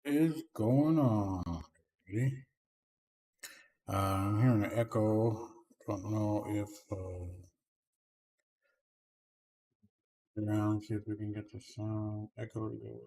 Is going on? Ready? I'm hearing an echo. Don't know if around. See if we can get the sound echo to go away.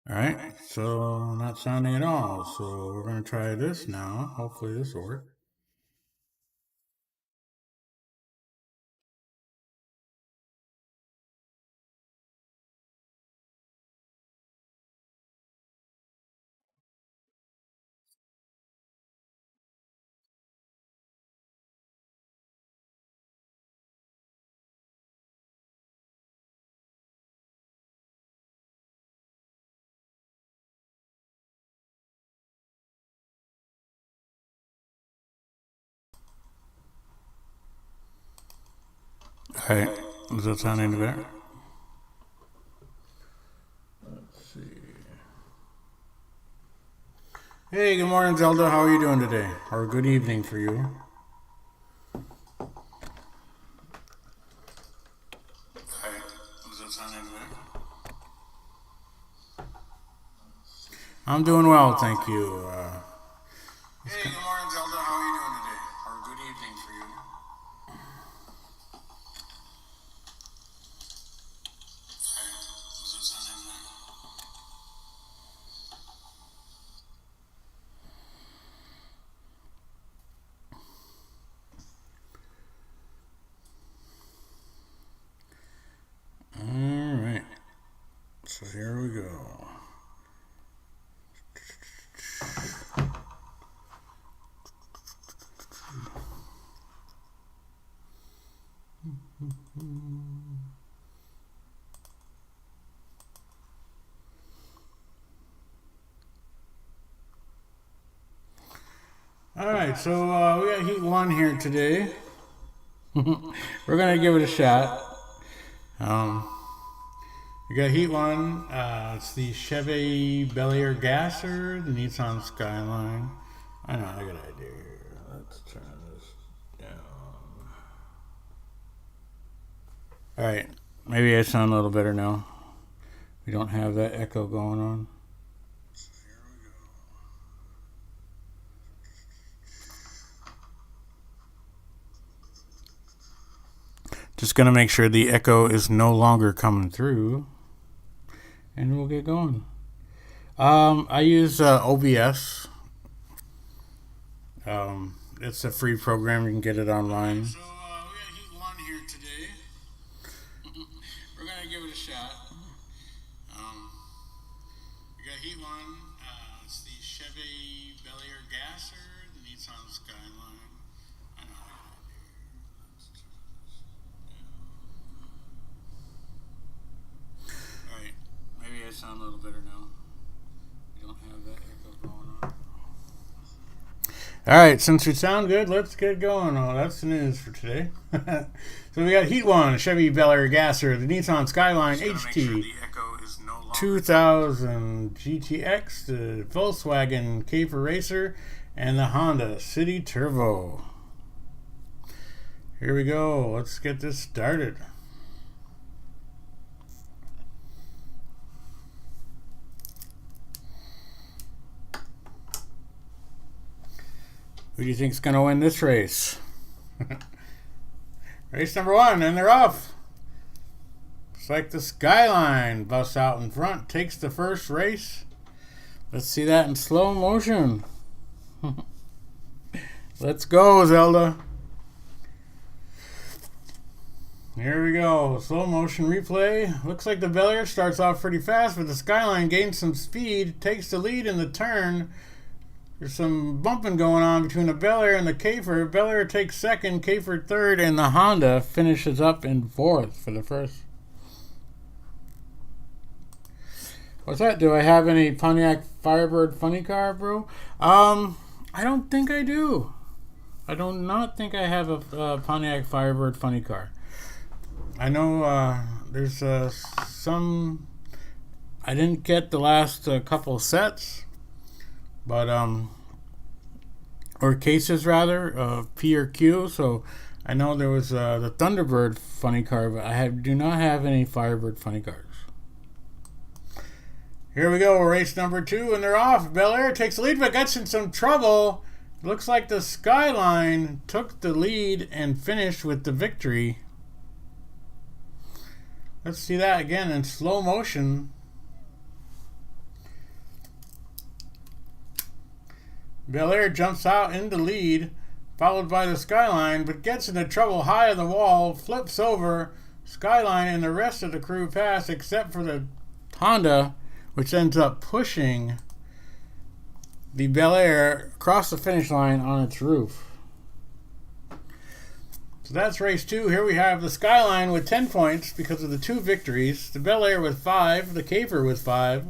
All right, so not sounding at all. So we're gonna try this now. Hopefully this will work. All right, does that sound any better? Let's see. Hey, good morning, Zelda. How are you doing today? Or good evening for you. I'm doing well, thank you. Hey, good morning, Zelda. How are you doing today? Or good evening for you. All right. So here we go. All right, so we got Heat 1 here today. We're going to give it a shot. We got Heat 1. It's the Chevy Bel Air Gasser, the Nissan Skyline. I know, I got an idea here. Let's turn this down. All right, maybe I sound a little better now. We don't have that echo going on. Just going to make sure the echo is no longer coming through. And we'll get going. I use OBS. It's a free program. You can get it online. So we got Heat 1 here today. We're going to give it a shot. We got Heat 1. It's the Chevy Bel Air Gasser, the Nissan Skyline. I know I got an idea. All right. Maybe I sound a little better now. We don't have that echo going on. All right, since we sound good, let's get going. Oh, that's the news for today. So we got Heat 1, Chevy Bel Air Gasser, the Nissan Skyline HT, 2000 GTX, the Volkswagen Kafer Racer, and the Honda City Turbo. Here we go. Let's get this started. Who do you think's going to win this race? Race number 1, and they're off. It's like the Skyline busts out in front, takes the first race. Let's see that in slow motion. Let's go, Zelda. Here we go. Slow motion replay. Looks like the Bel Air starts off pretty fast, but the Skyline gains some speed, takes the lead in the turn. There's some bumping going on between the Bel Air and the Kafer. Bel Air takes second, Kafer third, and the Honda finishes up in fourth for the first. What's that? Do I have any Pontiac Firebird funny car, bro? I don't think I do. I do not think I have a Pontiac Firebird funny car. I know there's some. I didn't get the last couple sets, but or cases rather, P or Q. So I know there was the Thunderbird funny car, but I do not have any Firebird funny cars. Here we go, race number 2, and they're off. Bel Air takes the lead, but gets in some trouble. Looks like the Skyline took the lead and finished with the victory. Let's see that again in slow motion. Bel Air jumps out in the lead, followed by the Skyline, but gets into trouble high on the wall, flips over. Skyline and the rest of the crew pass, except for the Honda, which ends up pushing the Bel Air across the finish line on its roof. So that's race 2. Here we have the Skyline with 10 points because of the 2 victories, the Bel Air with 5, the Kafer with 5,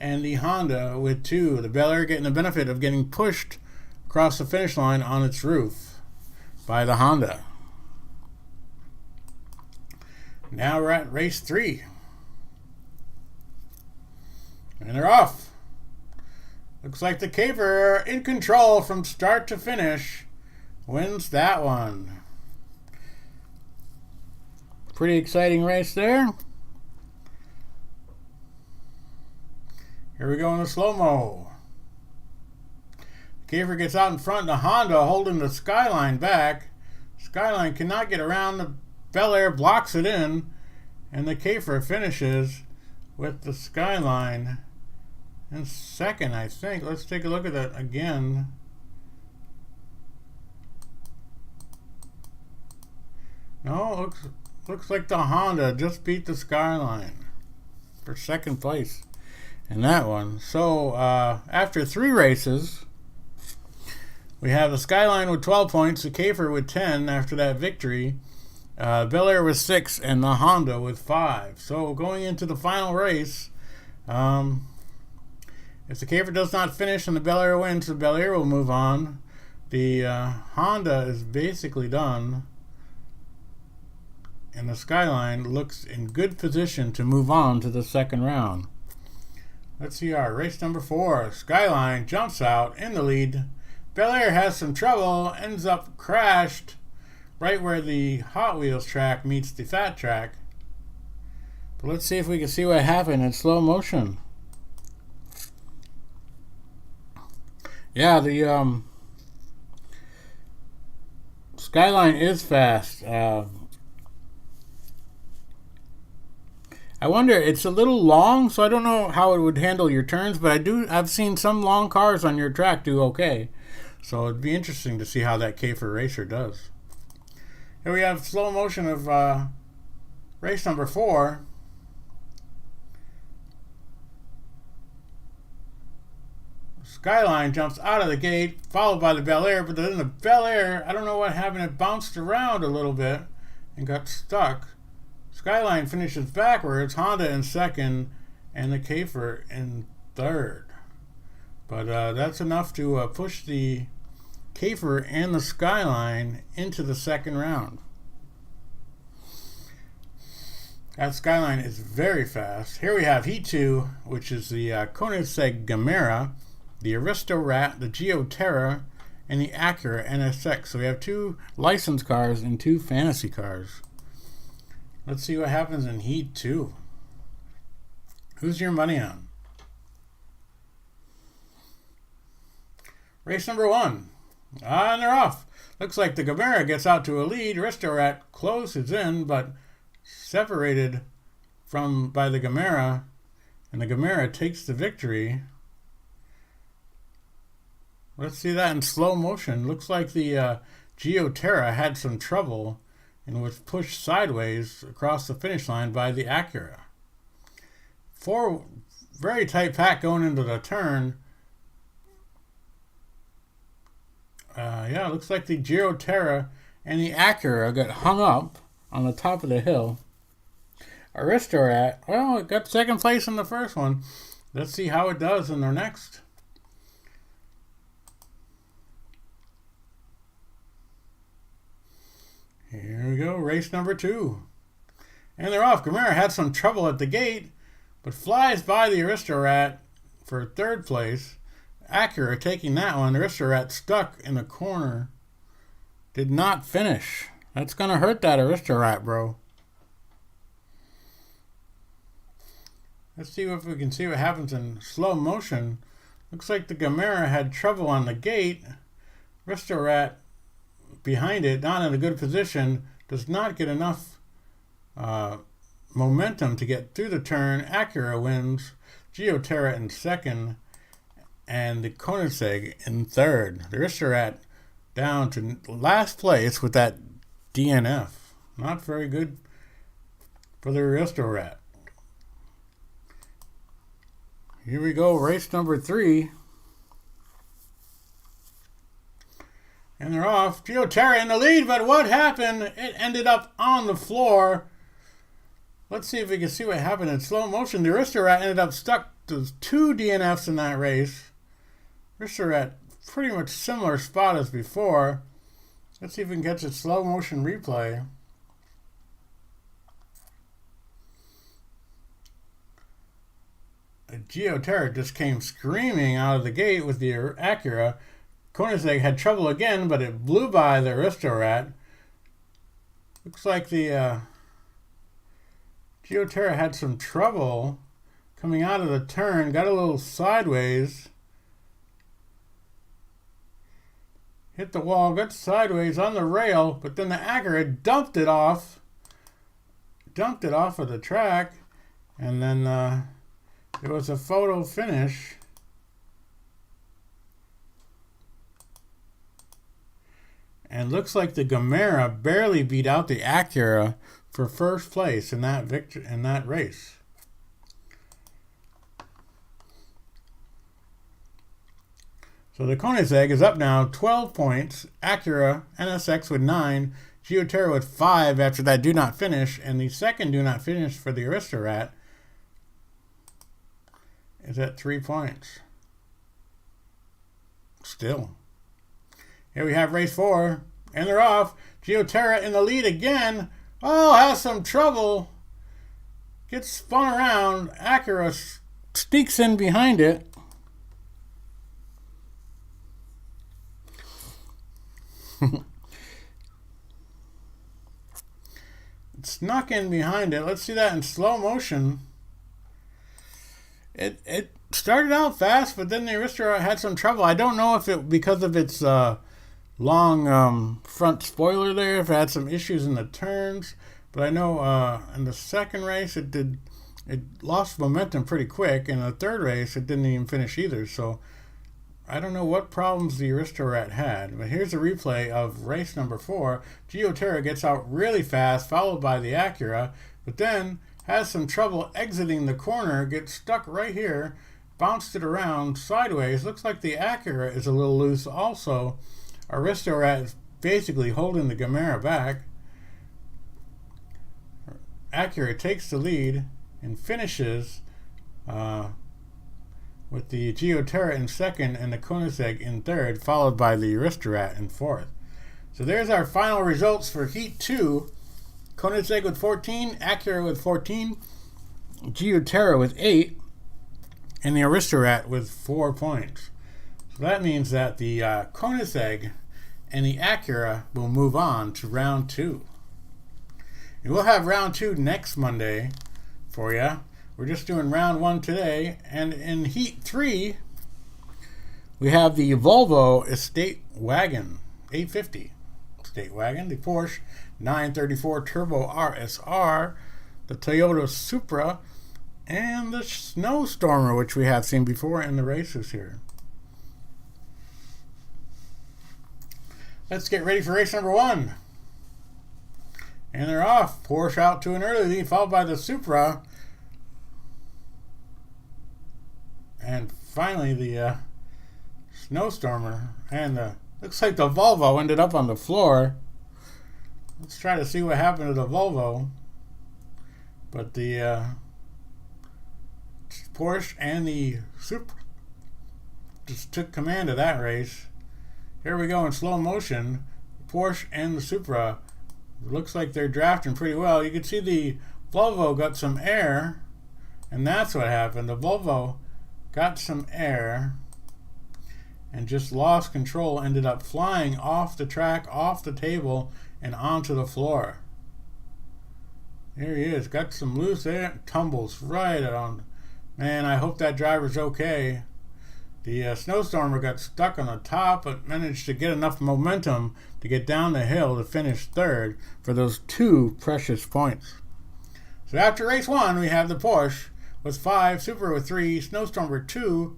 and the Honda with 2. The Bel Air getting the benefit of getting pushed across the finish line on its roof by the Honda. Now we're at race 3. And they're off. Looks like the Kafer, in control from start to finish, wins that one. Pretty exciting race there. Here we go in the slow-mo. Kafer gets out in front, the Honda holding the Skyline back. Skyline cannot get around, the Bel Air blocks it in, and the Kafer finishes with the Skyline in second, I think. Let's take a look at that again. No, looks like the Honda just beat the Skyline for second place in that one. So after 3 races, we have the Skyline with 12 points, the Kafer with 10 after that victory, Bel Air with 6, and the Honda with 5. So going into the final race, if the Kafer does not finish and the Bel Air wins, the Bel Air will move on. The Honda is basically done, and the Skyline looks in good position to move on to the second round. Let's see our race number 4. Skyline jumps out in the lead. Bel Air has some trouble, ends up crashed right where the Hot Wheels track meets the fat track. But let's see if we can see what happened in slow motion. Yeah, the Skyline is fast. I wonder, it's a little long, so I don't know how it would handle your turns, but I've seen some long cars on your track do okay. So it'd be interesting to see how that Kafer racer does. Here we have slow motion of race number 4. Skyline jumps out of the gate, followed by the Bel Air, but then the Bel Air, I don't know what happened, it bounced around a little bit and got stuck. Skyline finishes backwards, Honda in second, and the Kafer in third. But that's enough to push the Kafer and the Skyline into the second round. That Skyline is very fast. Here we have Heat 2, which is the Koenigsegg Gamera. the Aristo Rat, the Geoterra, and the Acura NSX. So we have 2 licensed cars and 2 fantasy cars. Let's see what happens in Heat 2. Who's your money on? Race number 1. And they're off. Looks like the Gamera gets out to a lead. Aristo Rat closes in, but separated by the Gamera, and the Gamera takes the victory. Let's see that in slow motion. Looks like the Geoterra had some trouble and was pushed sideways across the finish line by the Acura. 4 very tight pack going into the turn. Yeah, looks like the Geoterra and the Acura got hung up on the top of the hill. Aristo Rat, well, it got second place in the first one. Let's see how it does in their next. Here we go, race number 2. And they're off. Gamera had some trouble at the gate, but flies by the Aristo Rat for 3rd place. Acura taking that one. Aristo Rat stuck in the corner. Did not finish. That's going to hurt that Aristo Rat, bro. Let's see if we can see what happens in slow motion. Looks like the Gamera had trouble on the gate. Aristo Rat behind it, not in a good position, does not get enough momentum to get through the turn. Acura wins. Geoterra in 2nd. And the Koenigsegg in 3rd. The Aristo Rat down to last place with that DNF. Not very good for the Aristo Rat. Here we go, race number 3. And they're off. Geoterra in the lead, but what happened? It ended up on the floor. Let's see if we can see what happened in slow motion. The Aristo Rat ended up stuck to 2 DNFs in that race. Aristo Rat, pretty much similar spot as before. Let's see if we can catch a slow motion replay. Geoterra just came screaming out of the gate with the Acura. Koenigsegg had trouble again, but it blew by the Aristo Rat. Looks like the Geoterra had some trouble coming out of the turn, got a little sideways, hit the wall, got sideways on the rail, but then the Acura dumped it off of the track, and then it was a photo finish. And looks like the Gamera barely beat out the Acura for 1st place in that race. So the Koenigsegg is up now 12 points. Acura NSX with 9. Geoterra with 5 after that do not finish. And the second do not finish for the Aristo Rat is at 3 points. Still. Here we have race 4. And they're off. Geoterra in the lead again. Oh, has some trouble. Gets spun around. Acura sneaks in behind it. It snuck in behind it. Let's see that in slow motion. It started out fast, but then the Aristo had some trouble. I don't know if it because of its long front spoiler there, if it had some issues in the turns. But I know in the second race it lost momentum pretty quick. In the third race it didn't even finish either. So I don't know what problems the Aristo Rat had, but here's a replay of race number 4. Geoterra gets out really fast, followed by the Acura, but then has some trouble exiting the corner, gets stuck right here, bounced it around sideways. Looks like the Acura is a little loose also. Aristo Rat is basically holding the Gamera back. Acura takes the lead and finishes with the Geoterra in 2nd and the Koenigsegg in 3rd, followed by the Aristo Rat in 4th. So there's our final results for Heat 2. Koenigsegg with 14, Acura with 14, Geoterra with 8, and the Aristo Rat with 4 points. So that means that the Koenigsegg and the Acura will move on to round 2. And we'll have round 2 next Monday for you. We're just doing round 1 today. And in heat 3, we have the Volvo Estate Wagon 850 Estate Wagon, the Porsche 934 Turbo RSR, the Toyota Supra, and the Snowstormer, which we have seen before in the races here. Let's get ready for race number 1. And they're off. Porsche out to an early lead, followed by the Supra. And finally the Snowstormer. And looks like the Volvo ended up on the floor. Let's try to see what happened to the Volvo. But the Porsche and the Supra just took command of that race. Here we go in slow motion. Porsche and the Supra. It looks like they're drafting pretty well. You can see the Volvo got some air, and that's what happened. The Volvo got some air and just lost control, ended up flying off the track, off the table, and onto the floor. There he is. Got some loose air, tumbles right on. Man, I hope that driver's okay. The Snowstormer got stuck on the top, but managed to get enough momentum to get down the hill to finish 3rd for those 2 precious points. So after race 1, we have the Porsche with 5, Supra with 3, Snowstormer 2,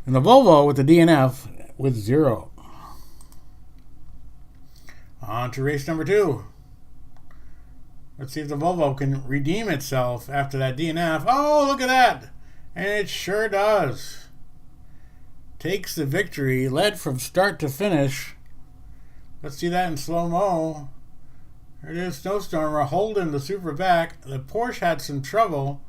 and the Volvo with the DNF with 0. On to race number 2. Let's see if the Volvo can redeem itself after that DNF. Oh, look at that! And it sure does. Takes the victory, led from start to finish. Let's see that in slow-mo. There it is, Snowstormer holding the Supra back. The Porsche had some trouble.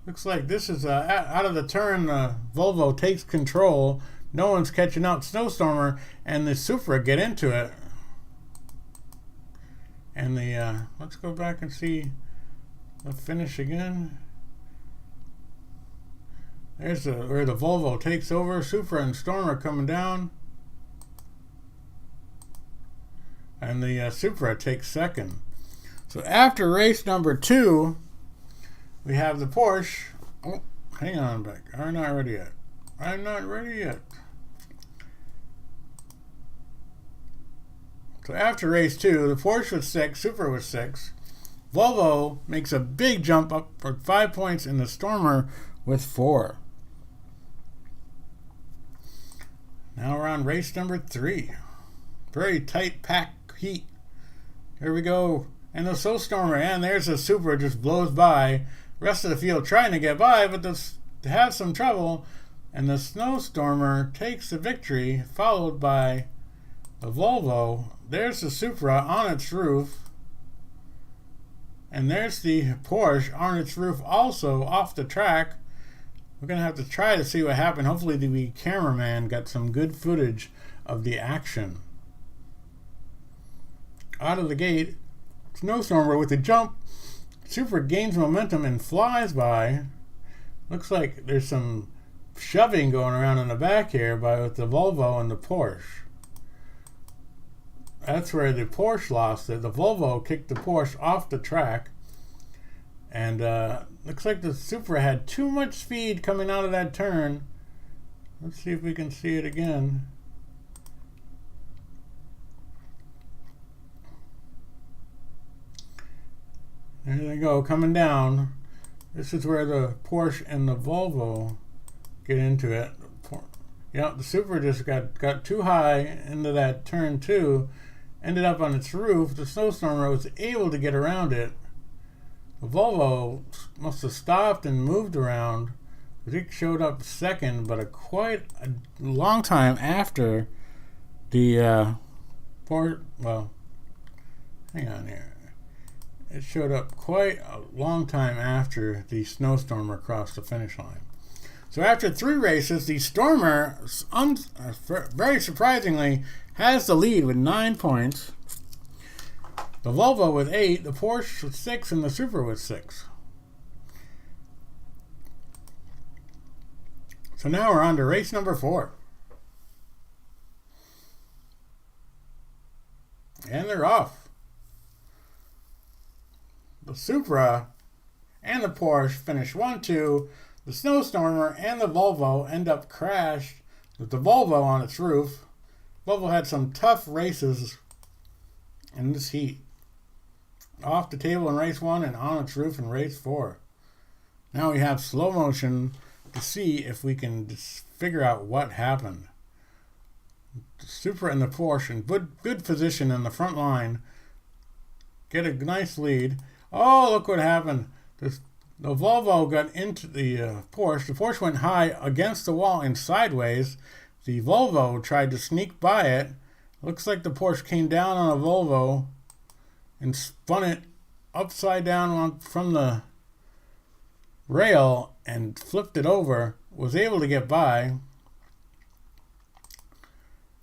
Looks like this is out of the turn. The Volvo takes control. No one's catching up. Snowstormer and the Supra get into it. And the let's go back and see the finish again. There's where the Volvo takes over. Supra and Stormer coming down. And the Supra takes 2nd. So after race number 2, we have the Porsche. Oh, hang on back. I'm not ready yet. I'm not ready yet. So after race 2, the Porsche was 6, Supra was 6. Volvo makes a big jump up for 5 points, and the Stormer with 4. Now we're on race number 3. Very tight pack heat. Here we go. And the Snowstormer, and there's the Supra, just blows by. Rest of the field trying to get by, but they have some trouble. And the Snowstormer takes the victory, followed by the Volvo. There's the Supra on its roof. And there's the Porsche on its roof also off the track. We're going to have to try to see what happened. Hopefully the cameraman got some good footage of the action. Out of the gate, Snowstormer with a jump. Supra gains momentum and flies by. Looks like there's some shoving going around in the back here with the Volvo and the Porsche. That's where the Porsche lost it. The Volvo kicked the Porsche off the track. And looks like the Supra had too much speed coming out of that turn. Let's see if we can see it again. There they go, coming down. This is where the Porsche and the Volvo get into it. Yeah, the Supra just got too high into that turn 2. Ended up on its roof. The Snowstormer was able to get around it. The Volvo must have stopped and moved around. It showed up 2nd, but quite a long time after the well, hang on here. It showed up quite a long time after the Snowstormer crossed the finish line. So after 3 races, the Stormer, very surprisingly, has the lead with 9 points. The Volvo with 8, the Porsche with 6, and the Supra with 6. So now we're on to race number 4. And they're off. The Supra and the Porsche finish 1-2. The Snowstormer and the Volvo end up crashed with the Volvo on its roof. Volvo had some tough races in this heat. Off the table in race 1 and on its roof in race 4. Now we have slow motion to see if we can figure out what happened. The Supra and the Porsche in good position in the front line. Get a nice lead. Oh, look what happened. The Volvo got into the Porsche. The Porsche went high against the wall and sideways. The Volvo tried to sneak by it. Looks like the Porsche came down on a Volvo and spun it upside down from the rail and flipped it over. Was able to get by.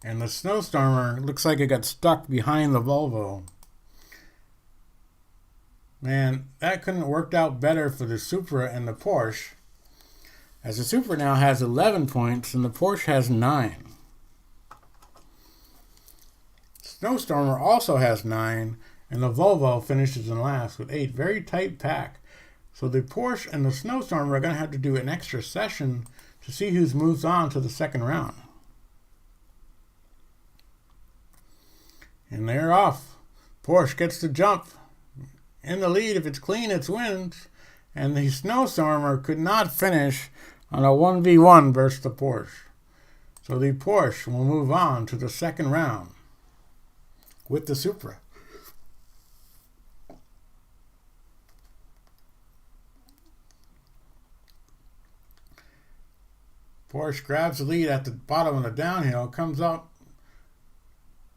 And the Snowstormer looks like it got stuck behind the Volvo. Man, that couldn't have worked out better for the Supra and the Porsche, as the Supra now has 11 points and the Porsche has 9. Snowstormer also has 9, and the Volvo finishes in last with 8. Very tight pack. So the Porsche and the Snowstormer are going to have to do an extra session to see who's moves on to the second round. And they're off. Porsche gets the jump. In the lead, if it's clean, it wins. And the Snowstormer could not finish on a 1v1 versus the Porsche. So the Porsche will move on to the second round with the Supra. Porsche grabs the lead at the bottom of the downhill, comes up.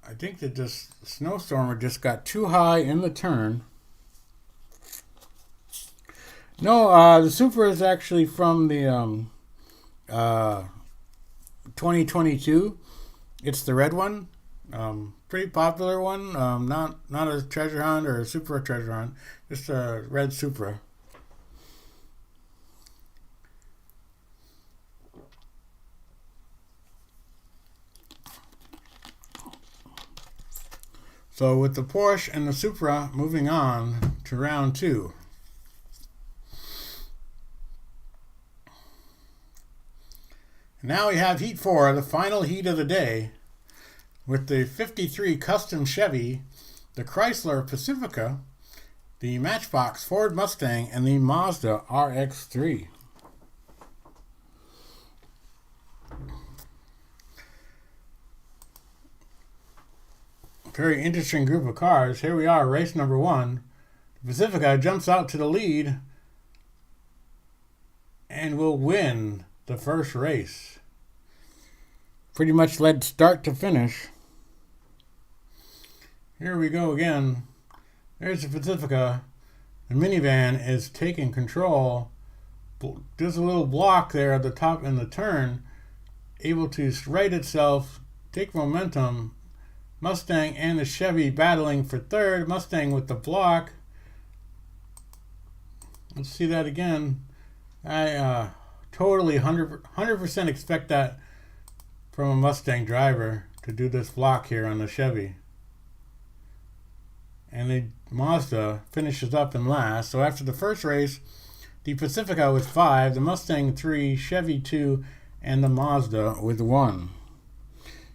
I think that this Snowstormer just got too high in the turn. No, the Supra is actually from the 2022. It's the red one. Pretty popular one. Not a treasure hunt or a Supra treasure hunt. Just a red Supra. So with the Porsche and the Supra moving on to round 2. Now we have Heat 4, the final heat of the day, with the 53 Custom Chevy, the Chrysler Pacifica, the Matchbox Ford Mustang, and the Mazda RX-3. Very interesting group of cars. Here we are, race number 1. The Pacifica jumps out to the lead and will win the first race. Pretty much led start to finish. Here we go again. There's the Pacifica. The minivan is taking control. There's a little block there at the top in the turn, able to right itself, take momentum. Mustang and the Chevy battling for third. Mustang with the block. Let's see that again. I totally 100% expect that from a Mustang driver to do this block here on the Chevy. And the Mazda finishes up in last. So after the first race, the Pacifica with 5, the Mustang 3, Chevy 2, and the Mazda with 1.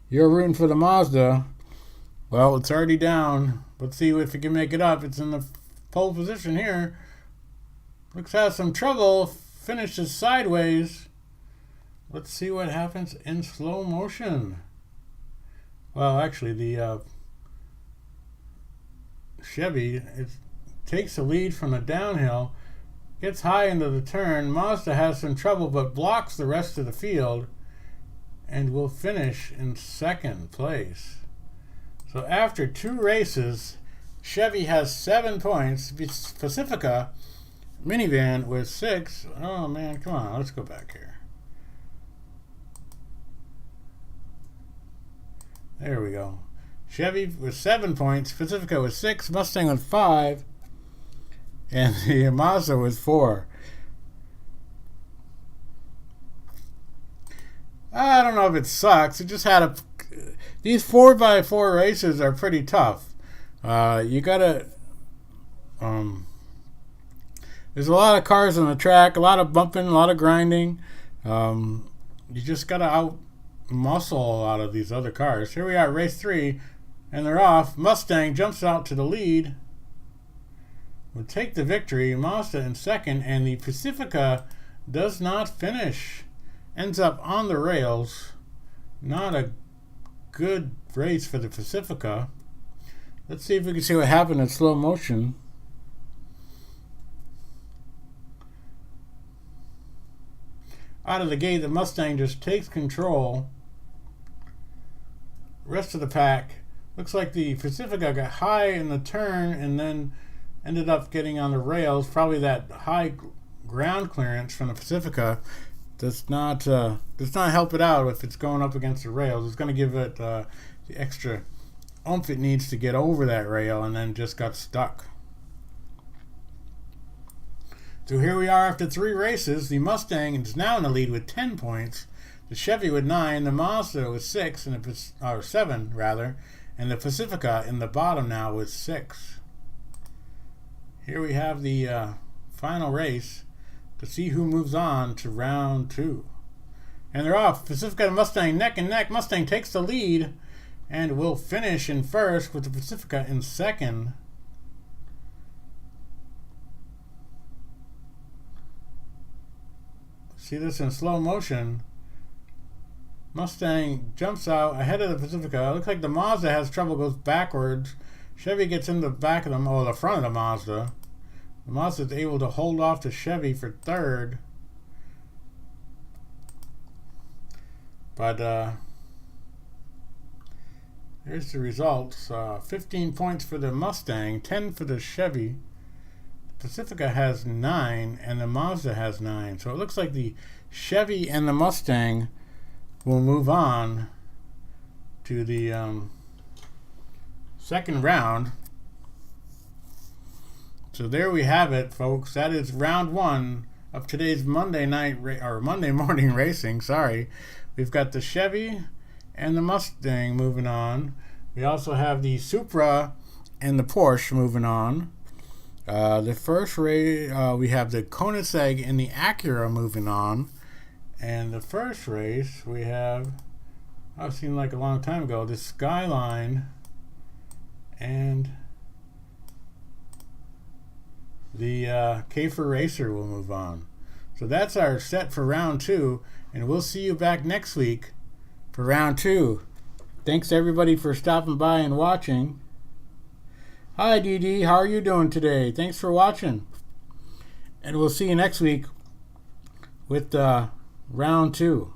You're rooting for the Mazda. Well, it's already down. Let's see if it can make it up. It's in the pole position here. Looks to have some trouble. Finishes sideways. Let's see what happens in slow motion. Well, actually, the Chevy takes the lead from the downhill, gets high into the turn. Mazda has some trouble, but blocks the rest of the field and will finish in second place. So after 2 races, Chevy has 7 points. Pacifica minivan with 6. Oh man, come on, let's go back here. There we go. Chevy with 7 points, Pacifica with 6, Mustang with 5, and the Mazda with 4. I don't know if it sucks. It just had a... These 4x4 races are pretty tough. You gotta... there's a lot of cars on the track, a lot of bumping, a lot of grinding. You just gotta out-muscle a lot of these other cars. Here we are, race 3, and they're off. Mustang jumps out to the lead. Will take the victory. Mazda in second, and the Pacifica does not finish. Ends up on the rails. Not a good race for the Pacifica. Let's see if we can see what happened in slow motion. Out of the gate, the Mustang just takes control. Rest of the pack. Looks like the Pacifica got high in the turn and then ended up getting on the rails. Probably that high ground clearance from the Pacifica does not help it out if it's going up against the rails. It's going to give it the extra oomph it needs to get over that rail, and then just got stuck. So here we are after 3 races. The Mustang is now in the lead with 10 points. The Chevy with 9, the Mazda with 6, or 7 rather, and the Pacifica in the bottom now with 6. Here we have the final race to see who moves on to round 2. And they're off. Pacifica and Mustang neck and neck. Mustang takes the lead and will finish in first with the Pacifica in second. See this in slow motion. Mustang jumps out ahead of the Pacifica. It looks like the Mazda has trouble, goes backwards. Chevy gets in the back of them, or the front of the Mazda. The Mazda is able to hold off the Chevy for third. But here's the results. 15 points for the Mustang, 10 for the Chevy. The Pacifica has 9, and the Mazda has 9. So it looks like the Chevy and the Mustang will move on to the second round. So there we have it, folks. That is round 1 of today's Monday morning racing. Sorry, we've got the Chevy and the Mustang moving on. We also have the Supra and the Porsche moving on. The first race, we have the Koenigsegg and the Acura moving on. And the first race, we have, it seemed like a long time ago, the Skyline and the Kafer Racer will move on. So that's our set for round 2, and we'll see you back next week for round 2. Thanks everybody for stopping by and watching. Hi Dee Dee, how are you doing today? Thanks for watching. And we'll see you next week with round 2.